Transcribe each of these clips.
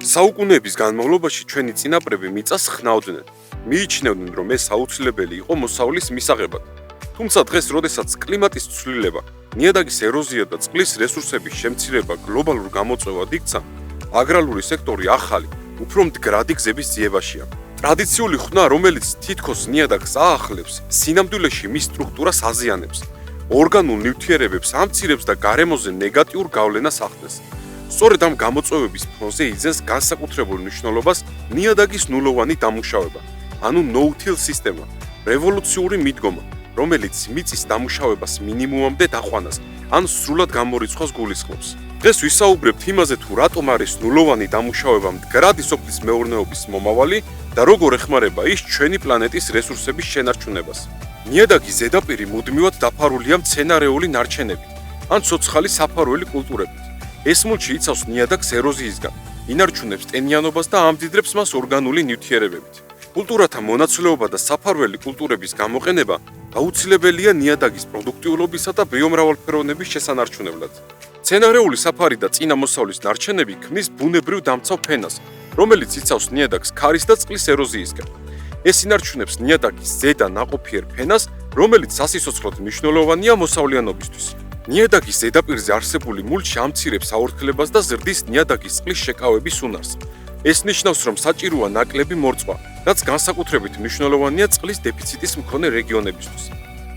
საუკუნეების განმავლობაში ჩვენი წინაპრები მიწას ხნავდნენ. მიიჩნევდნენ, რომ ეს აუცილებელი იყო მოსავლის მისაღებად. თუმცა დღეს, როდესაც კლიმატის ცვლილება, ნიადაგის ეროზია და წყლის რესურსების შემცირება გლობალურ გამოწვევად იქცა, აგრარული სექტორი ახალი, უფრო მდგრადი გზების ძიებაშია. ტრადიციული ხნა, რომელიც თითქოს ნიადაგს აახლებს, სინამდვილეში მის სტრუქტურას აზიანებს, ორგანულ ნივთიერებებს ამცირებს და გარემოზე ნეგატიურ გავლენას ახდენს. სწორედ ამ გამოწვევების ფონზე იძენს განსაკუთრებულ მნიშვნელობას ნიადაგის ნულოვანი დამუშავება, ანუ no-till სისტემა, რევოლუციური მიდგომა, რომელიც მიწის დამუშავებას მინიმუმამდე დაყვანას, ან სრულად გამორიცხვას გულისხმობს. დღეს ვისაუბრებთ იმაზე, თუ რატომ არის ნულოვანი დამუშავება მდგრადი სოფლის მეურნეობის მომავალი და როგორ ეხმარება ის ჩვენი პლანეტის რესურსების შენარჩუნებას. ნიადაგის ზედაპირი მუდმივად დაფარულია მცენარეული ნარჩენებით, ან ცოცხალი საფარველი კულტურებით. ეს მულჩი იცავს ნიადაგს ეროზიისგან, ინარჩუნებს ტენიანობას და ამდიდრებს მას ორგანული ნივთიერებებით. კულტურათა მონაცვლეობა და საფარველი კულტურების გამოყენება აუცილებელია ნიადაგის პროდუქტიულობისა და ბიომრავალფეროვნების შესანარჩუნებლად. მცენარეული საფარი და წინამოსავლის ნარჩენები ქმნის ბუნებრივ დამცავ ფენას, რომელიც იცავს ნიადაგს ქარის და წყლის ეროზიისგან. ეს ინარჩუნებს ნიადაგის ზედა ნაყოფიერ ფენას, რომელიც სასიცოცხლოდ მნიშვნელოვანია მოსავლიანობისთვის. ნიადაგის ზედაპირზე არსებული მულჩი ამცირებს აორთქლებას და ზრდის ნიადაგის წყლის შეკავების უნარს. ეს ნიშნავს, რომ საჭიროა ნაკლები მორწვა, რაც განსაკუთრებით მნიშვნელოვანია წყლის დეფიციტის მქონე რეგიონებისთვის.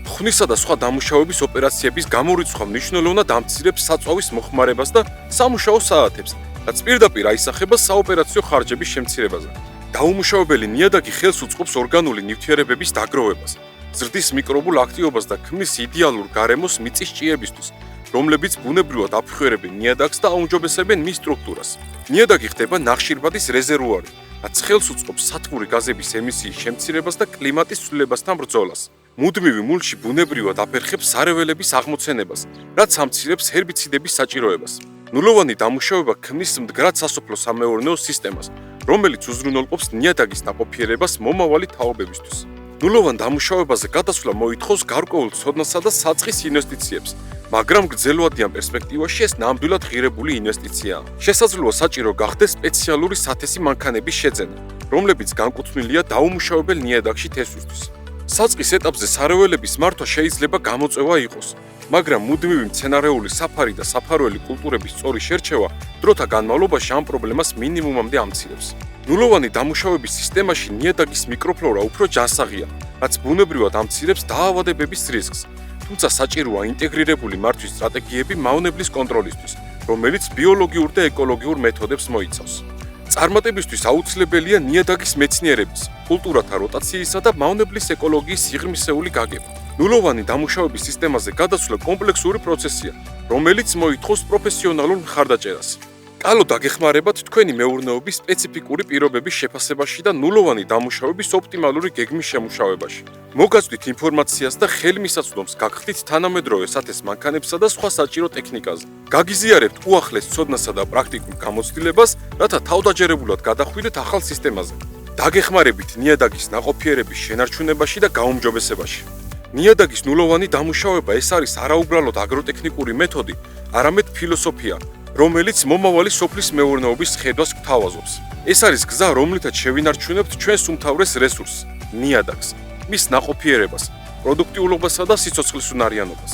ხვნისა და სხვა დამუშავების ოპერაციების გამორიცხვა მნიშვნელოვნად ამცირებს საწვავის მოხმარებას და სამუშაო საათებს, რაც პირდაპირ აისახება საოპერაციო ხარჯების შემცირებაზე. დაუმუშავებელი ნიადაგი ხელს უწყობს ორგანული ნივთიერებების დაგროვებას, ზრდის მიკრობულ აქტივობას და ქმნის იდეალურ გარემოს მიწის ჭიებისთვის, რომლებიც ბუნებრივად აფხვიერებენ ნიადაგს და აუმჯობესებენ მის სტრუქტურას. ნიადაგი ხდება ნახშირბადის რეზერვუარი, რაც ხელს უწყობს სათბური გაზების ემისიის შემცირებას და კლიმატის ცვლილებასთან ბრძოლას. მუდმივი მულჩი ბუნებრივად აფერხებს სარეველების აღმოცენებას, რაც ამცირებს ჰერბიციდების საჭიროებას. ნულოვანი დამუშავება ქმნის მდგრად სასოფლო-სამეურნეო სისტემას, რომელიც უზრუნველყოფს ნიადაგის ნაყოფიერებას მომავალი თაობებისთვის. ნულოვან დამუშავებაზე გადასვლა მოითხოვს გარკვეულ ცოდნასა და საწყის ინვესტიციებს, მაგრამ გრძელვადიან პერსპექტივაში ეს ნამდვილად ღირებული ინვესტიციაა. შესაძლოა საჭირო გახდეს სპეციალური სათესი მანქანების შეძენა, რომლებიც განკუთვნილია დაუმუშავებელ ნიადაგში თესვისთვის. საწყის ეტაპზე სარეველების მართვა შეიძლება გამოწვევა იყოს, მაგრამ მუდმივი მცენარეული საფარი და საფარველი კულტურების სწორი შერჩევა დროთა განმავლობაში ამ პრობლემას მინიმუმამდე ამცირებს. ნულოვანი დამუშავების სისტემაში ნიადაგის მიკროფლორა უფრო ჯანსაღია, რაც ბუნებრივად ამცირებს დაავადებების რისკს. თუმცა საჭიროა ინტეგრირებული მართვის სტრატეგიები მავნებლის კონტროლისთვის, რომელიც ბიოლოგიურ და ეკოლოგიურ მეთოდებს მოიცავს. წარმატებისთვის აუცილებელია ნიადაგის მეცნიერების, კულტურათა როტაციისა და მავნებლის ეკოლოგიის სიღრმისეული გაგება. ნულოვანი დამუშავების სისტემაზე გადასვლა კომპლექსური პროცესია, რომელიც მოითხოვს პროფესიონალურ მხარდაჭერას. კალო დაგეხმარებათ თქვენი მეურნეობის სპეციფიკური პირობების შეფასებაში და ნულოვანი დამუშავების ოპტიმალური გეგმის შემუშავებაში. მოგაცვით ინფორმაციას და ხელმისაწვდომს გაგხდით თანამედროვე სათეს მანქანებსა და სხვა საჭირო ტექნიკაზე. გაგიზიარებთ უახლეს ცოდნასა და პრაქტიკულ გამოცდილებას, რათა თავდაჯერებულად გადახვიდეთ ახალ სისტემაზე. დაგეხმარებით ნიადაგის ნაყოფიერების შენარჩუნებაში და გაუმჯობესებაში. ნიადაგის ნულოვანი დამუშავება ეს არის არაუბრალოდ აგროტექნიკური მეთოდი, არამედ ფილოსოფია, რომელიც მომავალი სოფლის მეურნეობის ხედვას გვთავაზობს. ეს არის გზა, რომლითაც შევინარჩუნებთ ჩვენს უმთავრეს რესურსს, ნიადაგს, მის ნაყოფიერებას, პროდუქტიულობასა და სიცოცხლის უნარიანობას.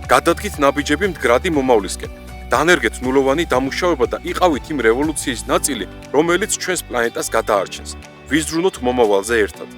გადადგით ნაბიჯები მდგრადი მომავლისკენ, დანერგეთ ნულოვანი დამუშავება და იყავით იმ რევოლუციის ნაწილი, რომელიც ჩვენს პლანეტას გადაარჩენს. ვიზრუნოთ მომავალზე ერთად.